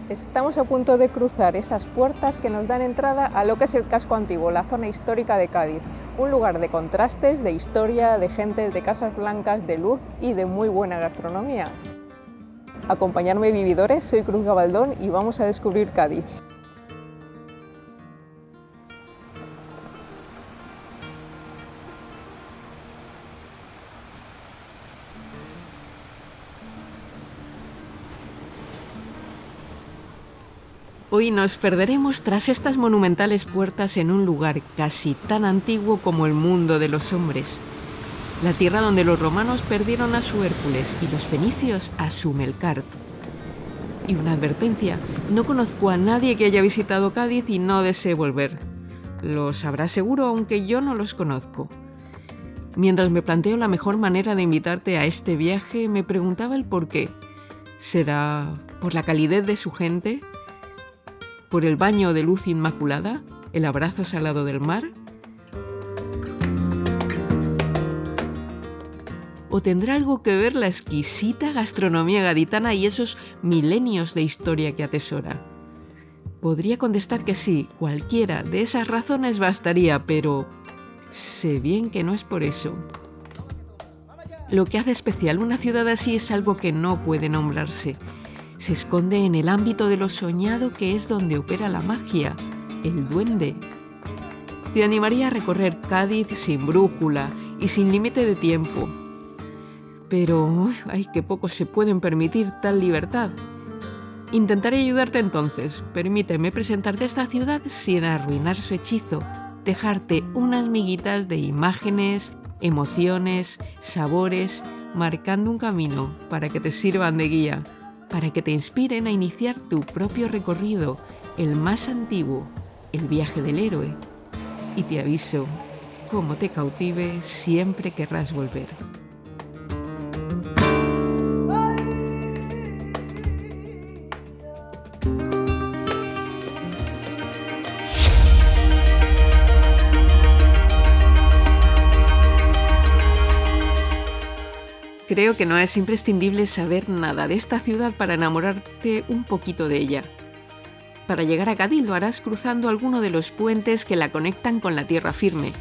Estamos a punto de cruzar esas puertas que nos dan entrada a lo que es el casco antiguo, la zona histórica de Cádiz. Un lugar de contrastes, de historia, de gentes, de casas blancas, de luz y de muy buena gastronomía. Acompañadme, vividores, soy Cruz Gabaldón y vamos a descubrir Cádiz. Hoy nos perderemos tras estas monumentales puertas en un lugar casi tan antiguo como el mundo de los hombres. La tierra donde los romanos perdieron a su Hércules y los fenicios a su Melkart. Y una advertencia, no conozco a nadie que haya visitado Cádiz y no desee volver. Lo sabrá seguro, aunque yo no los conozco. Mientras me planteo la mejor manera de invitarte a este viaje, me preguntaba el porqué. ¿Será por la calidez de su gente? ¿Por el baño de luz inmaculada? ¿El abrazo salado del mar? ¿O tendrá algo que ver la exquisita gastronomía gaditana y esos milenios de historia que atesora? Podría contestar que sí, cualquiera de esas razones bastaría, pero sé bien que no es por eso. Lo que hace especial una ciudad así es algo que no puede nombrarse. Se esconde en el ámbito de lo soñado, que es donde opera la magia, el duende. Te animaría a recorrer Cádiz sin brújula y sin límite de tiempo. Pero, ay, que pocos se pueden permitir tal libertad. Intentaré ayudarte entonces. Permíteme presentarte esta ciudad sin arruinar su hechizo, dejarte unas miguitas de imágenes, emociones, sabores, marcando un camino para que te sirvan de guía, para que te inspiren a iniciar tu propio recorrido, el más antiguo, el viaje del héroe. Y te aviso, como te cautive, siempre querrás volver. Creo que no es imprescindible saber nada de esta ciudad para enamorarte un poquito de ella. Para llegar a Cádiz lo harás cruzando alguno de los puentes que la conectan con la tierra firme.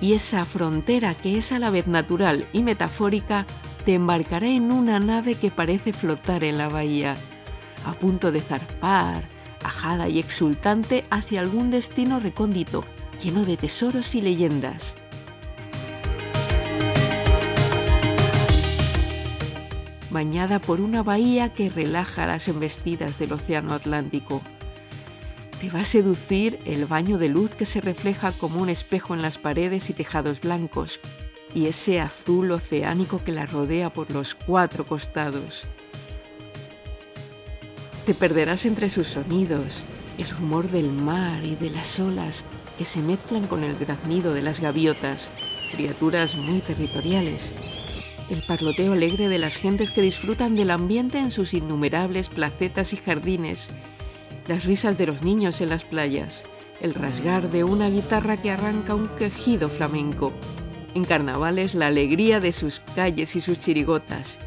Y esa frontera, que es a la vez natural y metafórica, te embarcará en una nave que parece flotar en la bahía, a punto de zarpar, ajada y exultante hacia algún destino recóndito, lleno de tesoros y leyendas. Bañada por una bahía que relaja las embestidas del océano Atlántico. Te va a seducir el baño de luz que se refleja como un espejo en las paredes y tejados blancos, y ese azul oceánico que la rodea por los cuatro costados. Te perderás entre sus sonidos, el rumor del mar y de las olas que se mezclan con el graznido de las gaviotas, criaturas muy territoriales. El parloteo alegre de las gentes que disfrutan del ambiente en sus innumerables placetas y jardines, las risas de los niños en las playas, el rasgar de una guitarra que arranca un quejido flamenco, en carnavales la alegría de sus calles y sus chirigotas.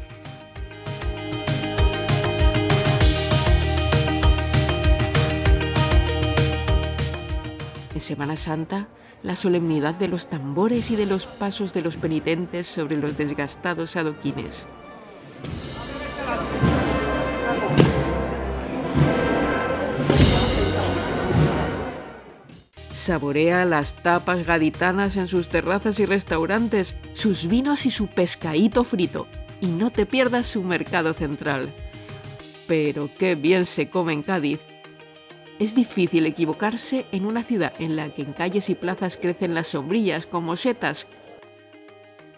En Semana Santa, la solemnidad de los tambores y de los pasos de los penitentes sobre los desgastados adoquines. Saborea las tapas gaditanas en sus terrazas y restaurantes, sus vinos y su pescadito frito, y no te pierdas su mercado central. Pero qué bien se come en Cádiz. Es difícil equivocarse en una ciudad en la que en calles y plazas crecen las sombrillas como setas.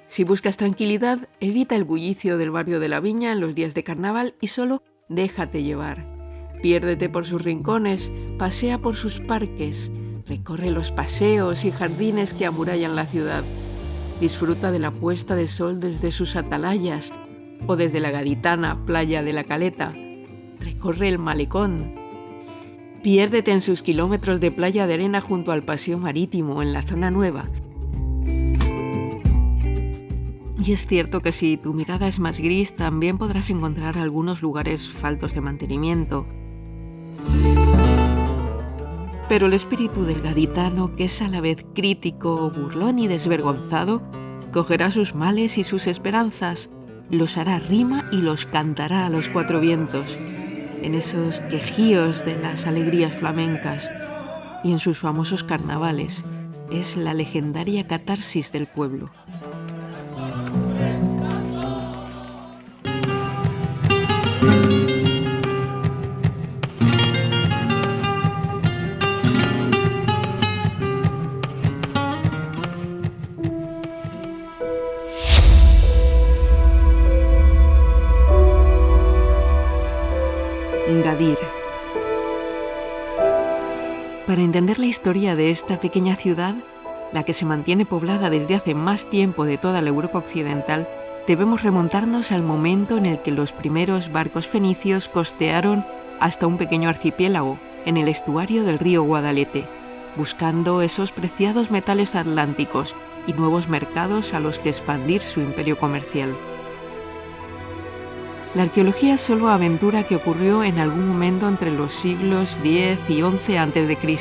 Si buscas tranquilidad, evita el bullicio del barrio de la Viña en los días de carnaval y solo déjate llevar. Piérdete por sus rincones, pasea por sus parques, recorre los paseos y jardines que amurallan la ciudad. Disfruta de la puesta de sol desde sus atalayas o desde la gaditana playa de la Caleta. Recorre el malecón. Piérdete en sus kilómetros de playa de arena junto al paseo marítimo en la zona nueva. Y es cierto que si tu mirada es más gris, también podrás encontrar algunos lugares faltos de mantenimiento. Pero el espíritu del gaditano, que es a la vez crítico, burlón y desvergonzado, cogerá sus males y sus esperanzas, los hará rima y los cantará a los cuatro vientos, en esos quejíos de las alegrías flamencas y en sus famosos carnavales. Es la legendaria catarsis del pueblo. Gadir. Para entender la historia de esta pequeña ciudad, la que se mantiene poblada desde hace más tiempo de toda la Europa occidental, debemos remontarnos al momento en el que los primeros barcos fenicios costearon hasta un pequeño archipiélago en el estuario del río Guadalete, buscando esos preciados metales atlánticos y nuevos mercados a los que expandir su imperio comercial. La arqueología solo aventura que ocurrió en algún momento entre los siglos X y XI a.C.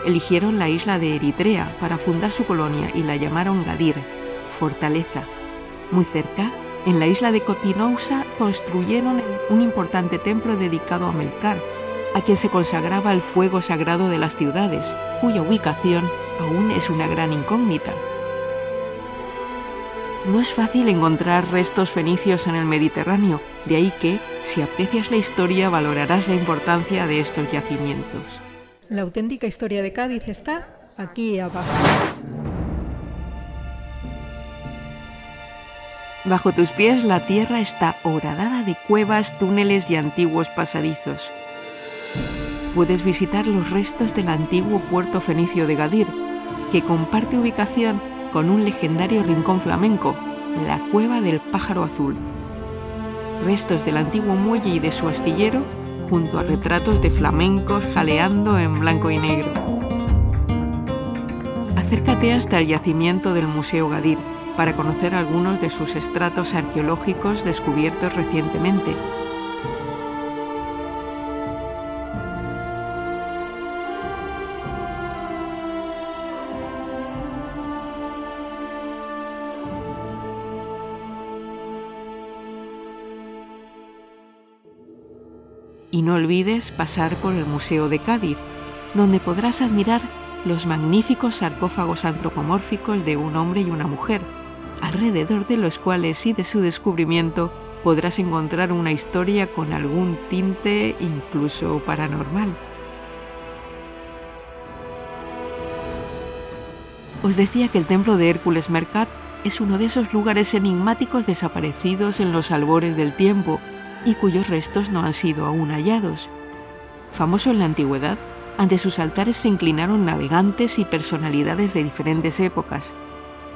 Eligieron la isla de Eritrea para fundar su colonia y la llamaron Gadir, fortaleza. Muy cerca, en la isla de Cotinoussa, construyeron un importante templo dedicado a Melkar, a quien se consagraba el fuego sagrado de las ciudades, cuya ubicación aún es una gran incógnita. No es fácil encontrar restos fenicios en el Mediterráneo, de ahí que, si aprecias la historia, valorarás la importancia de estos yacimientos. La auténtica historia de Cádiz está aquí abajo. Bajo tus pies la tierra está horadada de cuevas, túneles y antiguos pasadizos. Puedes visitar los restos del antiguo puerto fenicio de Gadir, que comparte ubicación con un legendario rincón flamenco, la Cueva del Pájaro Azul. Restos del antiguo muelle y de su astillero, junto a retratos de flamencos jaleando en blanco y negro. Acércate hasta el yacimiento del Museo Gadir para conocer algunos de sus estratos arqueológicos descubiertos recientemente. Y no olvides pasar por el Museo de Cádiz, donde podrás admirar los magníficos sarcófagos antropomórficos de un hombre y una mujer, alrededor de los cuales y de su descubrimiento podrás encontrar una historia con algún tinte incluso paranormal. Os decía que el templo de Hércules Mercat es uno de esos lugares enigmáticos desaparecidos en los albores del tiempo y cuyos restos no han sido aún hallados. Famoso en la antigüedad, ante sus altares se inclinaron navegantes y personalidades de diferentes épocas.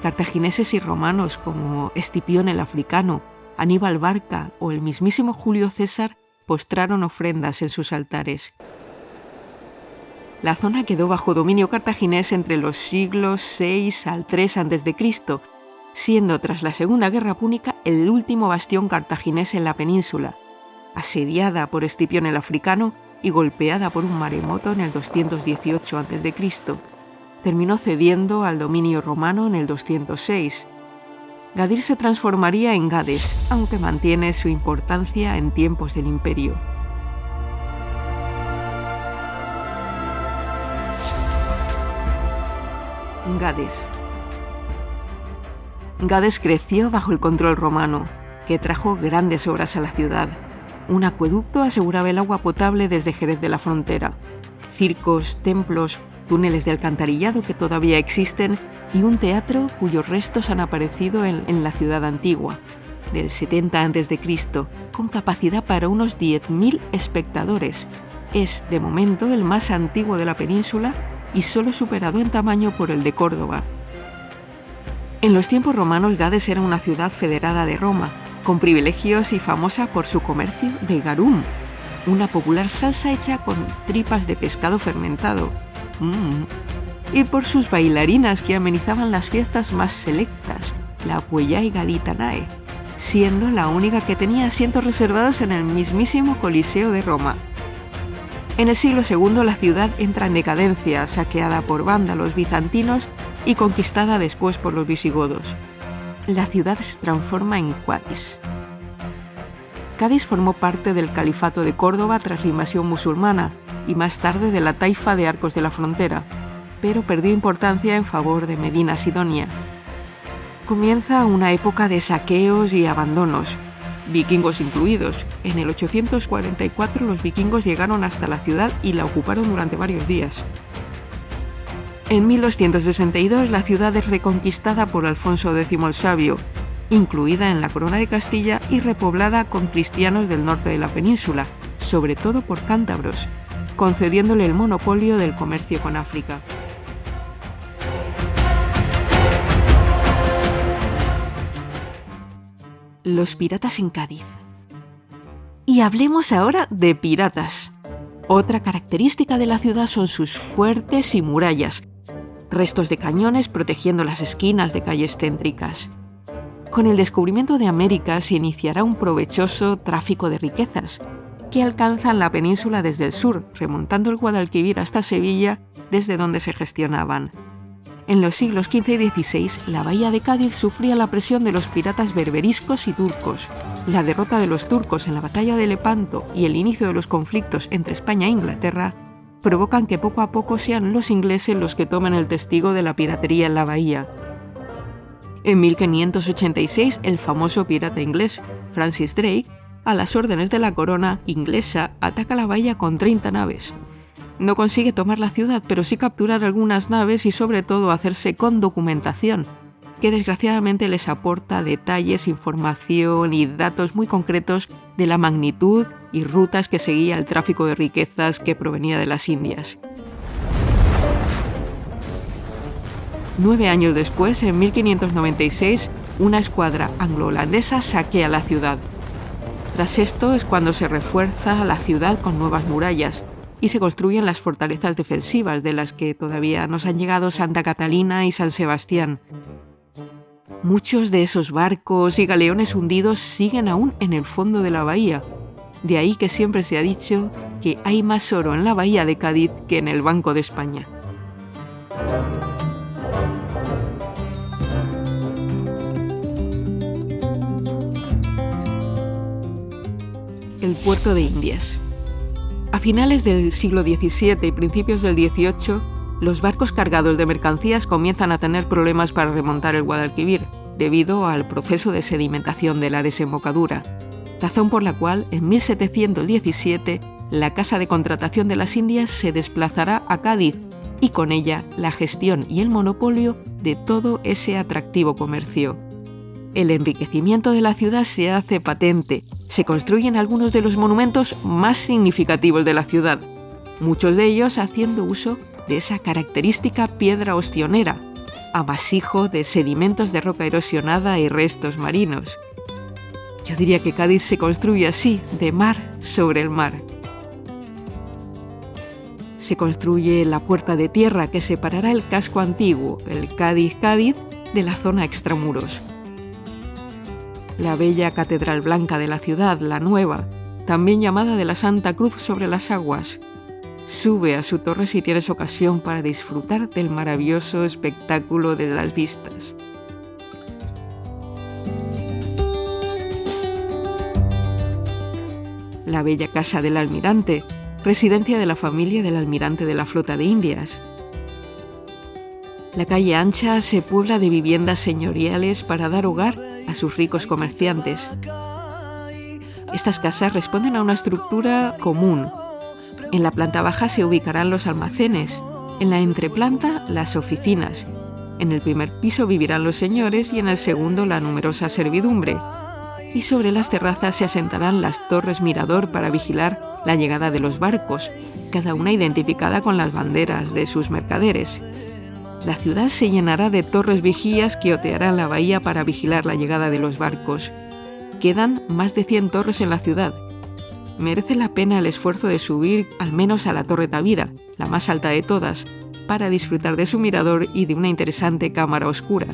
Cartagineses y romanos como Escipión el Africano, Aníbal Barca o el mismísimo Julio César postraron ofrendas en sus altares. La zona quedó bajo dominio cartaginés entre los siglos VI al III a.C., siendo tras la Segunda Guerra Púnica el último bastión cartaginés en la península, asediada por Escipión el Africano y golpeada por un maremoto en el 218 a.C. Terminó cediendo al dominio romano en el 206. Gadir se transformaría en Gades, aunque mantiene su importancia en tiempos del imperio. Gades. Gades creció bajo el control romano, que trajo grandes obras a la ciudad. Un acueducto aseguraba el agua potable desde Jerez de la Frontera. Circos, templos, túneles de alcantarillado que todavía existen y un teatro cuyos restos han aparecido en la ciudad antigua, del 70 a.C., con capacidad para unos 10.000 espectadores. Es, de momento, el más antiguo de la península y solo superado en tamaño por el de Córdoba. En los tiempos romanos, Gades era una ciudad federada de Roma, con privilegios y famosa por su comercio de garum, una popular salsa hecha con tripas de pescado fermentado. Y por sus bailarinas que amenizaban las fiestas más selectas, la Puellai Gaditanae, siendo la única que tenía asientos reservados en el mismísimo Coliseo de Roma. En el siglo II la ciudad entra en decadencia, saqueada por vándalos bizantinos y conquistada después por los visigodos. La ciudad se transforma en Cádiz. Cádiz formó parte del Califato de Córdoba tras la invasión musulmana y más tarde de la taifa de Arcos de la Frontera, pero perdió importancia en favor de Medina Sidonia. Comienza una época de saqueos y abandonos, vikingos incluidos. En el 844 los vikingos llegaron hasta la ciudad y la ocuparon durante varios días. En 1262 la ciudad es reconquistada por Alfonso X el Sabio, incluida en la Corona de Castilla y repoblada con cristianos del norte de la península, sobre todo por cántabros, concediéndole el monopolio del comercio con África. Los piratas en Cádiz. Y hablemos ahora de piratas. Otra característica de la ciudad son sus fuertes y murallas, restos de cañones protegiendo las esquinas de calles céntricas. Con el descubrimiento de América se iniciará un provechoso tráfico de riquezas, que alcanzan la península desde el sur, remontando el Guadalquivir hasta Sevilla, desde donde se gestionaban. En los siglos XV y XVI, la bahía de Cádiz sufría la presión de los piratas berberiscos y turcos. La derrota de los turcos en la batalla de Lepanto y el inicio de los conflictos entre España e Inglaterra provocan que poco a poco sean los ingleses los que tomen el testigo de la piratería en la bahía. En 1586, el famoso pirata inglés Francis Drake, a las órdenes de la corona inglesa, ataca la bahía con 30 naves. No consigue tomar la ciudad, pero sí capturar algunas naves y sobre todo hacerse con documentación, que desgraciadamente les aporta detalles, información y datos muy concretos de la magnitud y rutas que seguía el tráfico de riquezas que provenía de las Indias. 9 años después, en 1596, una escuadra anglo-holandesa saquea la ciudad. Tras esto es cuando se refuerza la ciudad con nuevas murallas y se construyen las fortalezas defensivas, de las que todavía nos han llegado Santa Catalina y San Sebastián. Muchos de esos barcos y galeones hundidos siguen aún en el fondo de la bahía. De ahí que siempre se ha dicho que hay más oro en la bahía de Cádiz que en el Banco de España. El puerto de Indias. A finales del siglo XVII y principios del XVIII, los barcos cargados de mercancías comienzan a tener problemas para remontar el Guadalquivir, debido al proceso de sedimentación de la desembocadura, razón por la cual en 1717 la Casa de Contratación de las Indias se desplazará a Cádiz y con ella la gestión y el monopolio de todo ese atractivo comercio. El enriquecimiento de la ciudad se hace patente. Se construyen algunos de los monumentos más significativos de la ciudad, muchos de ellos haciendo uso de esa característica piedra ostionera, amasijo de sedimentos de roca erosionada y restos marinos. Yo diría que Cádiz se construye así, de mar sobre el mar. Se construye la puerta de tierra que separará el casco antiguo, el Cádiz-Cádiz, de la zona extramuros. La bella Catedral Blanca de la ciudad, la Nueva, también llamada de la Santa Cruz sobre las aguas, sube a su torre si tienes ocasión para disfrutar del maravilloso espectáculo de las vistas. La bella Casa del Almirante, residencia de la familia del almirante de la Flota de Indias. La calle ancha se puebla de viviendas señoriales para dar hogar a sus ricos comerciantes. Estas casas responden a una estructura común. En la planta baja se ubicarán los almacenes, en la entreplanta las oficinas, en el primer piso vivirán los señores y en el segundo la numerosa servidumbre. Y sobre las terrazas se asentarán las torres mirador para vigilar la llegada de los barcos, cada una identificada con las banderas de sus mercaderes. La ciudad se llenará de torres vigías que otearán la bahía para vigilar la llegada de los barcos. Quedan más de 100 torres en la ciudad. Merece la pena el esfuerzo de subir al menos a la Torre Tavira, la más alta de todas, para disfrutar de su mirador y de una interesante cámara oscura.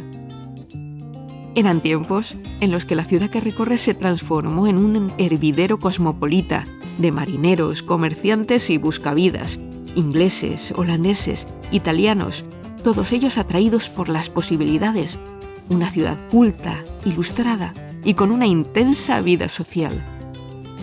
Eran tiempos en los que la ciudad que recorre se transformó en un hervidero cosmopolita, de marineros, comerciantes y buscavidas, ingleses, holandeses, italianos, todos ellos atraídos por las posibilidades. Una ciudad culta, ilustrada y con una intensa vida social.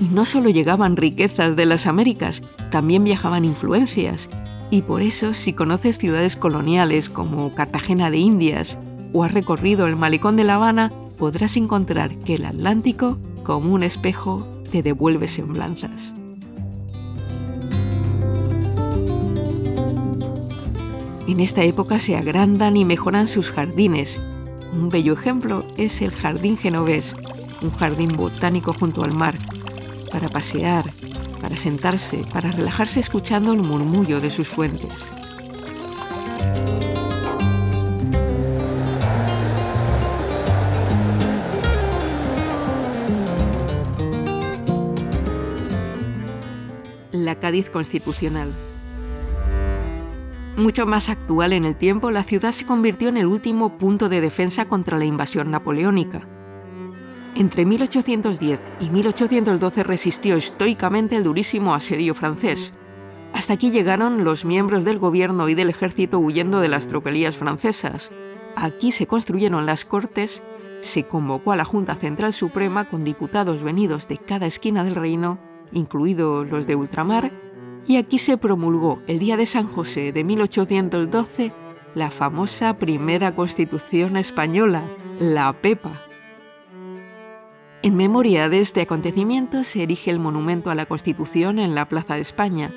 Y no solo llegaban riquezas de las Américas, también viajaban influencias. Y por eso, si conoces ciudades coloniales como Cartagena de Indias o has recorrido el malecón de La Habana, podrás encontrar que el Atlántico, como un espejo, te devuelve semblanzas. En esta época se agrandan y mejoran sus jardines. Un bello ejemplo es el Jardín Genovés, un jardín botánico junto al mar, para pasear, para sentarse, para relajarse escuchando el murmullo de sus fuentes. La Cádiz constitucional. Mucho más actual en el tiempo, la ciudad se convirtió en el último punto de defensa contra la invasión napoleónica. Entre 1810 y 1812 resistió estoicamente el durísimo asedio francés. Hasta aquí llegaron los miembros del gobierno y del ejército huyendo de las tropelías francesas. Aquí se construyeron las Cortes, se convocó a la Junta Central Suprema con diputados venidos de cada esquina del reino, incluidos los de ultramar, y aquí se promulgó el día de San José de 1812 la famosa primera Constitución española, la Pepa. En memoria de este acontecimiento se erige el monumento a la Constitución en la Plaza de España.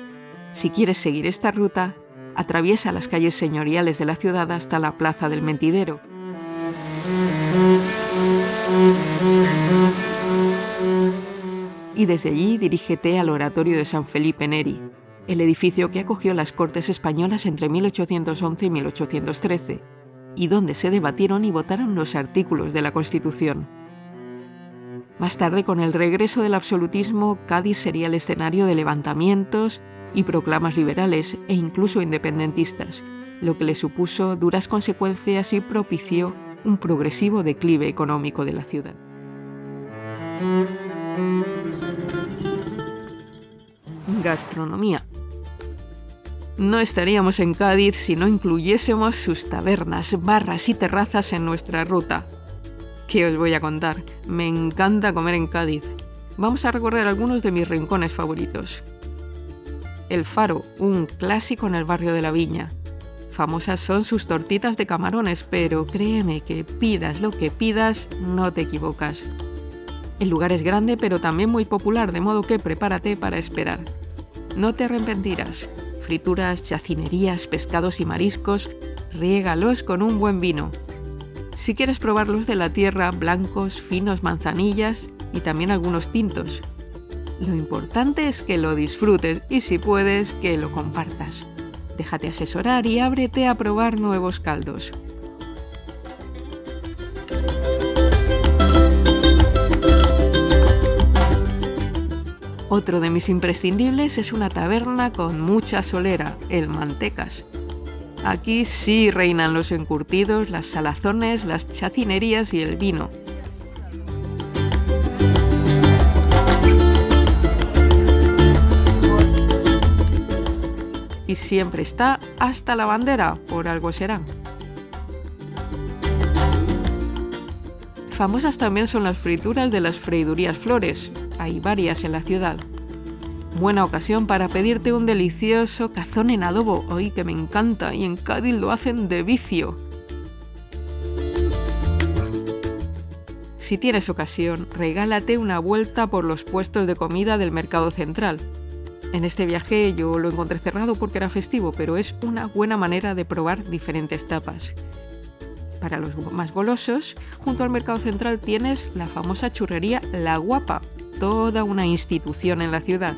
Si quieres seguir esta ruta, atraviesa las calles señoriales de la ciudad hasta la Plaza del Mentidero. Y desde allí dirígete al Oratorio de San Felipe Neri, el edificio que acogió las Cortes españolas entre 1811 y 1813, y donde se debatieron y votaron los artículos de la Constitución. Más tarde, con el regreso del absolutismo, Cádiz sería el escenario de levantamientos y proclamas liberales e incluso independentistas, lo que le supuso duras consecuencias y propició un progresivo declive económico de la ciudad. Gastronomía. No estaríamos en Cádiz si no incluyésemos sus tabernas, barras y terrazas en nuestra ruta. ¿Qué os voy a contar? Me encanta comer en Cádiz. Vamos a recorrer algunos de mis rincones favoritos. El Faro, un clásico en el barrio de la Viña. Famosas son sus tortitas de camarones, pero créeme que pidas lo que pidas, no te equivocas. El lugar es grande, pero también muy popular, de modo que prepárate para esperar. No te arrepentirás. Frituras, chacinerías, pescados y mariscos, riégalos con un buen vino. Si quieres probarlos de la tierra, blancos, finos, manzanillas y también algunos tintos. Lo importante es que lo disfrutes y, si puedes, que lo compartas. Déjate asesorar y ábrete a probar nuevos caldos. Otro de mis imprescindibles es una taberna con mucha solera, el Mantecas. Aquí sí reinan los encurtidos, las salazones, las chacinerías y el vino. Y siempre está hasta la bandera, por algo será. Famosas también son las frituras de las freidurías Flores. Hay varias en la ciudad. Buena ocasión para pedirte un delicioso cazón en adobo, hoy que me encanta, y en Cádiz lo hacen de vicio. Si tienes ocasión, regálate una vuelta por los puestos de comida del Mercado Central. En este viaje yo lo encontré cerrado porque era festivo, pero es una buena manera de probar diferentes tapas. Para los más golosos, junto al Mercado Central tienes la famosa churrería La Guapa, toda una institución en la ciudad.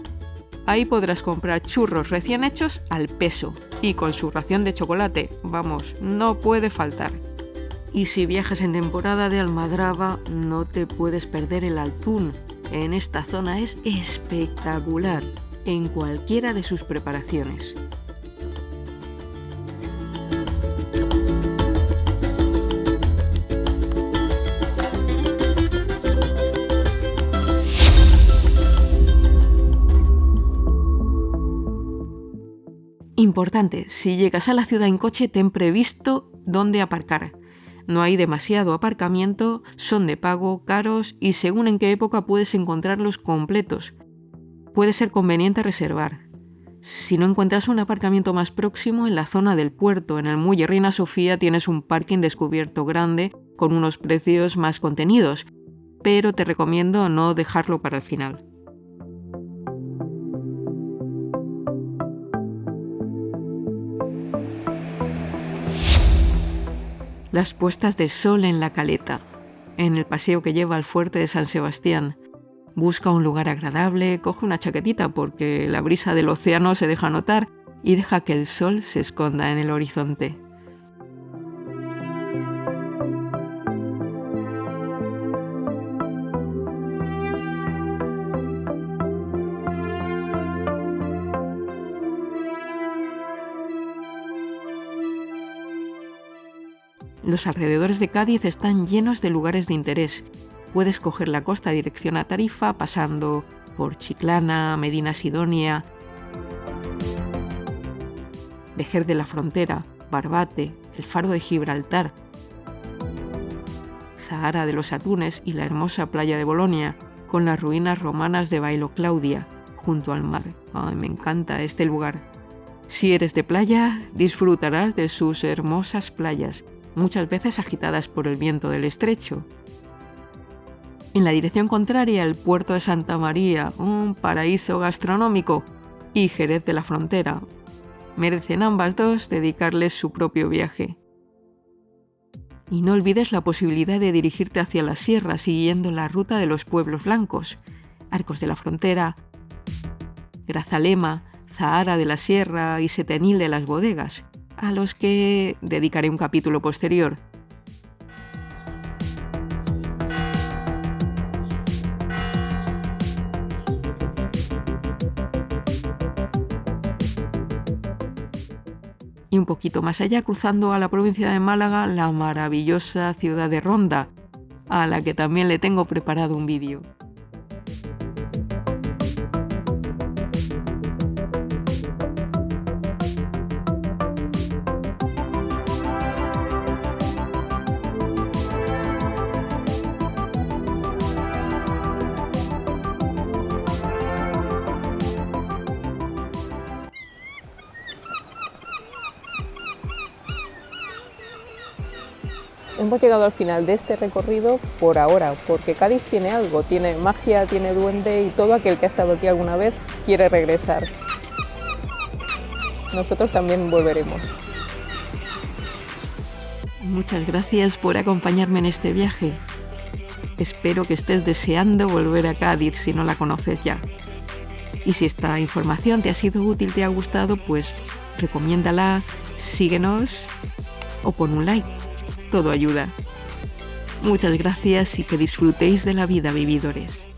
Ahí podrás comprar churros recién hechos al peso y con su ración de chocolate, vamos, no puede faltar. Y si viajas en temporada de almadraba, no te puedes perder el atún. En esta zona es espectacular, en cualquiera de sus preparaciones. Importante, si llegas a la ciudad en coche, ten previsto dónde aparcar. No hay demasiado aparcamiento, son de pago, caros y según en qué época puedes encontrarlos completos. Puede ser conveniente reservar. Si no encuentras un aparcamiento más próximo, en la zona del puerto, en el muelle Reina Sofía, tienes un parking descubierto grande con unos precios más contenidos, pero te recomiendo no dejarlo para el final. Las puestas de sol en la Caleta, en el paseo que lleva al fuerte de San Sebastián. Busca un lugar agradable, coge una chaquetita porque la brisa del océano se deja notar y deja que el sol se esconda en el horizonte. Los alrededores de Cádiz están llenos de lugares de interés. Puedes coger la costa dirección a Tarifa, pasando por Chiclana, Medina Sidonia, Vejer de la Frontera, Barbate, el Faro de Gibraltar, Zahara de los Atunes y la hermosa playa de Bolonia, con las ruinas romanas de Bailo Claudia, junto al mar. Ay, me encanta este lugar. Si eres de playa, disfrutarás de sus hermosas playas, muchas veces agitadas por el viento del estrecho. En la dirección contraria, el puerto de Santa María, un paraíso gastronómico, y Jerez de la Frontera. Merecen ambas dos dedicarles su propio viaje. Y no olvides la posibilidad de dirigirte hacia la sierra siguiendo la ruta de los pueblos blancos, Arcos de la Frontera, Grazalema, Zahara de la Sierra y Setenil de las Bodegas, a los que dedicaré un capítulo posterior. Y un poquito más allá, cruzando a la provincia de Málaga, la maravillosa ciudad de Ronda, a la que también le tengo preparado un vídeo. Hemos llegado al final de este recorrido por ahora, porque Cádiz tiene algo, tiene magia, tiene duende y todo aquel que ha estado aquí alguna vez quiere regresar. Nosotros también volveremos. Muchas gracias por acompañarme en este viaje. Espero que estés deseando volver a Cádiz si no la conoces ya. Y si esta información te ha sido útil, te ha gustado, pues recomiéndala, síguenos o pon un like. Todo ayuda. Muchas gracias y que disfrutéis de la vida, vividores.